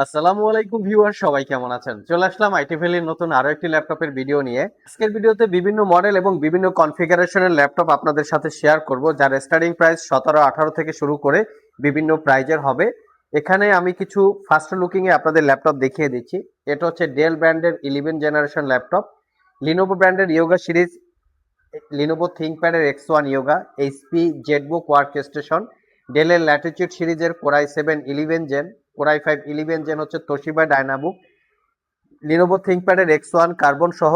আসসালামু আলাইকুম ভিউয়ার, সবাই কেমন আছেন? চলে আসলাম আইটি ভ্যালির নতুন আরো একটি ল্যাপটপের ভিডিও নিয়ে। আজকের ভিডিওতে বিভিন্ন মডেল এবং বিভিন্ন কনফিগারেশনের ল্যাপটপ আপনাদের সাথে শেয়ার করব, যার স্টার্টিং প্রাইস 17-18 থেকে শুরু করে বিভিন্ন প্রাইজের হবে। এখানে আমি কিছু ফার্স্ট লুকিং এ আপনাদের ল্যাপটপ দেখিয়ে দিচ্ছি। এটা হচ্ছে ডেল ব্র্যান্ডের 11 জেনারেশন ল্যাপটপ, লিনোভো ব্র্যান্ডের ইয়োগা সিরিজ, লিনোভো থিংকপ্যাডের X1 Yoga, HP ZBook workstation, ডেলের ল্যাটিটিউড সিরিজের কোরাই 7 11 জেন, কোরাই 5 11 জেন হচ্ছে তোশিবা ডায়নাবুক, লিনোভো থিংকপ্যাডের X1 কার্বন সহ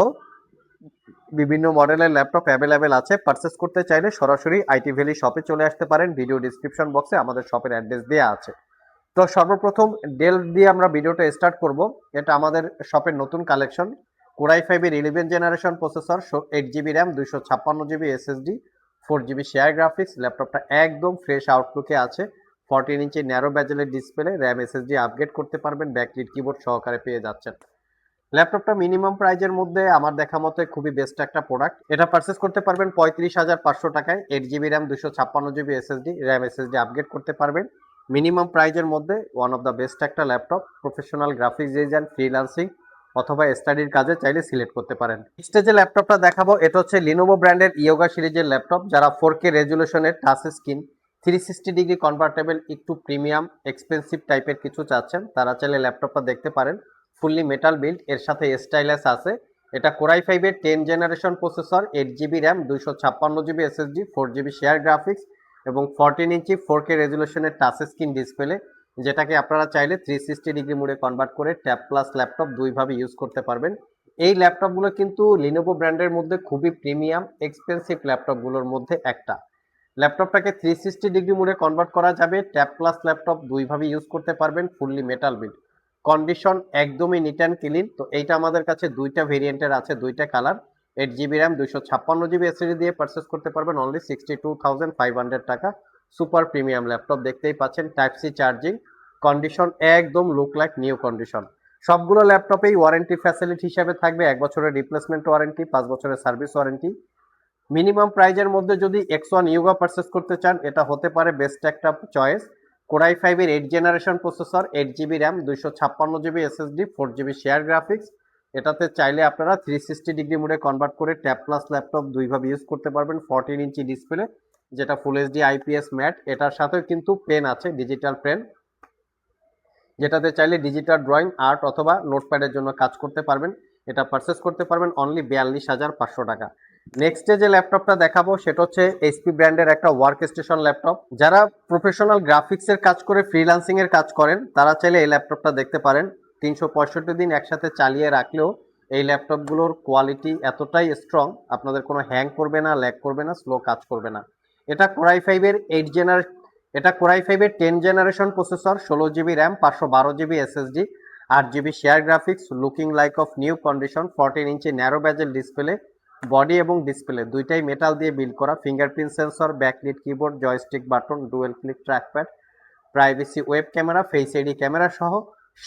বিভিন্ন মডেলের ল্যাপটপ অ্যাভেলেবেল আছে। পারচেস করতে চাইলে সরাসরি আইটি ভ্যালি শপে চলে আসতে পারেন। ভিডিও ডিসক্রিপশন বক্সে আমাদের শপের অ্যাড্রেস দেওয়া আছে। তো সর্বপ্রথম ডেল দিয়ে আমরা ভিডিওটা স্টার্ট করব। এটা আমাদের শপের নতুন collection. Core i 5-11 generation processor, 8 GB RAM, 256 GB SSD, 4 GB share graphics. ল্যাপটপটা একদম ফ্রেশ আউটলুকে আছে। 14 ইঞ্চি ন্যারো ব্যাজেলের ডিসপ্লে, র্যাম এসএসডি আপগ্রেড করতে পারবেন, ব্যাকলিট কিবোর্ড সহকারে পেয়ে যাচ্ছেন। ল্যাপটপটা মিনিমাম প্রাইজের মধ্যে আমার দেখা মতে খুবই বেস্ট একটা প্রোডাক্ট। এটা পারচেস করতে পারবেন 35,500 টাকায়। 8 GB RAM, 256 GB SSD, RAM SSD upgrade করতে পারবেন মিনিমাম প্রাইজের মধ্যে। ওয়ান অফ দ্য বেস্ট একটা laptop. Professional graphics design, freelancing অথবা স্টাডির কাজে চাইলে সিলেক্ট করতে পারেন। নেক্সট যে ল্যাপটপটা দেখাবো, এটা হচ্ছে লিনোভো ব্র্যান্ডের ইয়োগা সিরিজের ল্যাপটপ। যারা 4K রেজুলেশনের টাচ স্ক্রিন, 360 ডিগ্রি কনভার্টেবল, একটু প্রিমিয়াম এক্সপেন্সিভ টাইপের কিছু চাচ্ছেন, তারা চাইলে ল্যাপটপটা দেখতে পারেন। ফুললি মেটাল বিল্ড, এর সাথে স্টাইলাস আছে। এটা core i 5-10 generation processor, 8 GB RAM, 256 GB SSD, 4 GB share graphics এবং 14 ইঞ্চি 4K রেজুলেশনের টাচ স্ক্রিন ডিসপ্লে, যেটাকে আপনারা চাইলে 360 ডিগ্রি মোডে কনভার্ট করে ট্যাব প্লাস ল্যাপটপ দুইভাবে ইউজ করতে পারবেন। এই ল্যাপটপগুলো কিন্তু লিনোভো ব্র্যান্ডের মধ্যে খুবই প্রিমিয়াম এক্সপেন্সিভ ল্যাপটপগুলোর মধ্যে একটা। ল্যাপটপটাকে 360 ডিগ্রি মোডে কনভার্ট করা যাবে, ট্যাব প্লাস ল্যাপটপ দুইভাবে ইউজ করতে পারবেন। ফুললি মেটাল বিল্ড, কন্ডিশন একদমই নিট অ্যান্ড ক্লিন। তো এইটা আমাদের কাছে দুইটা ভেরিয়েন্টের আছে, দুইটা colour. 8 GB RAM, 256 GB SSD দিয়ে পারচেস করতে পারবেন অনলি 62,500 টাকা। সুপার প্রিমিয়াম ল্যাপটপ, দেখতেই পাচ্ছেন। টাইপ সি চার্জিং, কন্ডিশন একদম লুক লাইক নিউ কন্ডিশন। সবগুলো ল্যাপটপেই ওয়ারেন্টি ফ্যাসিলিটি হিসাবে থাকবে 1 বছরের রিপ্লেসমেন্ট ওয়ারেন্টি, 5 বছরের সার্ভিস ওয়ারেন্টি। মিনিমাম প্রাইজের মধ্যে যদি X1 ইয়োগা পারচেস করতে চান, এটা হতে পারে বেস্ট একটা choice. Core i 5-8 generation processor, 8 GB RAM, 256 GB SSD, 4 GB share graphics. এটাতে চাইলে আপনারা 360 ডিগ্রি মোডে কনভার্ট করে ট্যাব প্লাস ল্যাপটপ দুইভাবে ইউজ করতে পারবেন। 14 ইঞ্চি ডিসপ্লে, যেটা ফুল এইচডি আইপিএস ম্যাট। এটার সাথেও কিন্তু পেন আছে, ডিজিটাল পেন, যেটাতে চাইলে ডিজিটাল ড্রয়িং, আর্ট অথবা নোটপ্যাডের জন্য কাজ করতে পারবেন। এটা পারচেস করতে পারবেন অনলি 42,500 টাকা। নেক্সটে যে ল্যাপটপটা দেখাবো, সেটা হচ্ছে এইচপি ব্র্যান্ডের একটা ওয়ার্ক স্টেশন ল্যাপটপ। যারা প্রফেশনাল গ্রাফিক্সের কাজ করে, ফ্রিল্যান্সিং এর কাজ করেন, তারা চাইলে এই ল্যাপটপটা দেখতে পারেন। 365 দিন একসাথে চালিয়ে রাখলেও এই ল্যাপটপগুলোর কোয়ালিটি এতটাই স্ট্রং, আপনাদের কোনো হ্যাং করবে না, ল্যাগ করবে না, স্লো কাজ করবে না। এটা কোরাই 5-এর 10 generation processor, 16 GB RAM, 512 GB SSD, 8 GB share graphics, looking like of new condition, 14 inch narrow bezel display. Body এবং ডিসপ্লে দুইটাই মেটাল দিয়ে বিল্ড করা। Fingerprint sensor, backlit keyboard, joystick button, dual click trackpad, privacy web camera, face ID camera সহ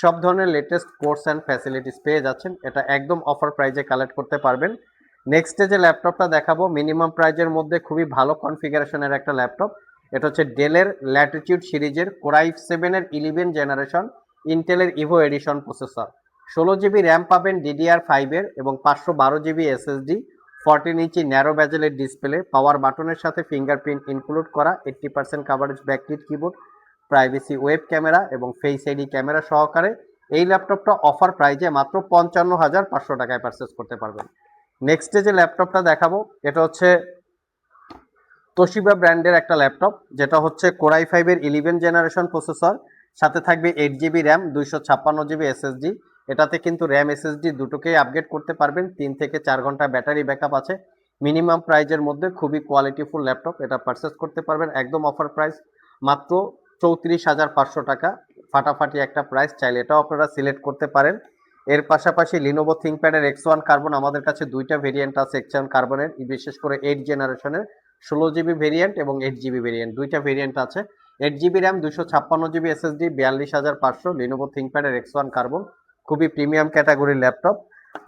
সব ধরনের latest course and facilities পেয়ে যাচ্ছেন। এটা একদম অফার প্রাইজে কালেক্ট করতে পারবেন। নেক্সটে যে ল্যাপটপটা দেখাবো, মিনিমাম প্রাইজের মধ্যে খুবই ভালো কনফিগারেশনের একটা ল্যাপটপ। এটা হচ্ছে ডেলের ল্যাটিটিউড সিরিজের কোরাই 7-11 জেনারেশন, ইন্টেলের Evo edition processor. 16 GB RAM পাবেন DDR5 এবং 512 জিবি এসএসডি, 14 ইঞ্চি ন্যারো ব্যাজেলের ডিসপ্লে, পাওয়ার বাটনের সাথে ফিঙ্গারপ্রিন্ট ইনক্লুড করা, 80% coverage backlit keyboard, privacy web camera এবং ফেস আইডি ক্যামেরা সহকারে এই ল্যাপটপটা অফার প্রাইজে মাত্র 55,500 টাকায় পারচেস করতে পারবেন। নেক্সটে যে ল্যাপটপটা দেখাবো, এটা হচ্ছে তোশিবা ব্র্যান্ডের একটা ল্যাপটপ, যেটা হচ্ছে কোরাই 5-11 জেনারেশন প্রসেসর, সাথে থাকবে 8 জিবি র্যাম, 256 জিবি এসএসডি। এটাতে কিন্তু র্যাম এসএসডি দুটোকেই আপগ্রেড করতে পারবেন। 3 থেকে 4 ঘন্টা ব্যাটারি ব্যাকআপ আছে। মিনিমাম প্রাইজের মধ্যে খুবই কোয়ালিটিফুল ল্যাপটপ, এটা পারচেস করতে পারবেন একদম অফার প্রাইস মাত্র 34,500 টাকা। ফাটাফাটি একটা প্রাইস, চাইলে এটাও আপনারা সিলেক্ট করতে পারেন। এর পাশাপাশি লিনোভো থিংকপ্যাডের X1 কার্বন আমাদের কাছে দুইটা ভেরিয়েন্ট আছে। X1 কার্বনের বিশেষ করে 8 জেনারেশনের 16 জিবি ভেরিয়েন্ট এবং 8 জিবি ভেরিয়েন্ট, দুইটা ভেরিয়েন্ট আছে। 8 GB RAM, 256 GB SSD, 42,500। Lenovo থিংকপ্যাডের X1 কার্বন, খুবই প্রিমিয়াম ক্যাটাগরির ল্যাপটপ।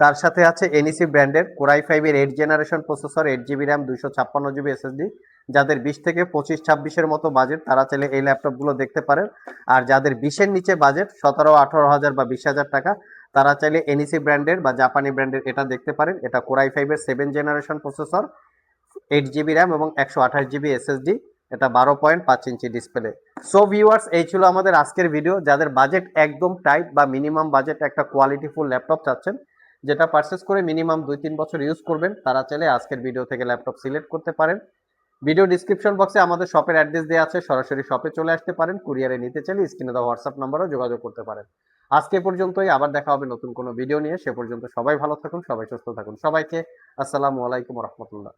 তার সাথে আছে এনইসি ব্র্যান্ডের Core i 5-8 generation processor, 8 GB RAM, 256 GB SSD, যাদের 20 থেকে 25-26-এর মতো বাজেট তারা চাইলে এই ল্যাপটপগুলো দেখতে পারেন। আর যাদের 20-এর নিচে বাজেট 17-18 হাজার বা 20,000 টাকা তারা চাইলে এনইসি ব্র্যান্ডের বা জাপানি ব্র্যান্ডের এটা দেখতে পারেন। এটা কোর i5 এর 7 জেনারেশন প্রসেসর, 8 জিবি র্যাম এবং 128 জিবি এসএসডি, এটা 12.5 ইঞ্চি ডিসপ্লে। সো ভিউয়ার্স, এই ছিল আমাদের আজকের ভিডিও। যাদের বাজেট একদম টাইট বা মিনিমাম বাজেট একটা কোয়ালিটিফুল ল্যাপটপ চাচ্ছেন যেটা পারচেস করে মিনিমাম 2-3 বছর ইউজ করবেন, তারা চাইলে আজকের ভিডিও থেকে ল্যাপটপ সিলেক্ট করতে পারেন। ভিডিও ডিসক্রিপশন বক্সে আমাদের শপের অ্যাড্রেস দেওয়া আছে, সরাসরি শপে চলে আসতে পারেন। কুরিয়ারে নিতে চাইলে স্ক্রিনে দেওয়া হোয়াটসঅ্যাপ নাম্বারেও যোগাযোগ করতে পারেন। আজকে পর্যন্তই, আবার দেখা হবে নতুন কোনো ভিডিও নিয়ে। সে পর্যন্ত সবাই ভালো থাকুন, সবাই সুস্থ থাকুন। সবাইকে আসসালামু আলাইকুম রহমতুল্লাহ।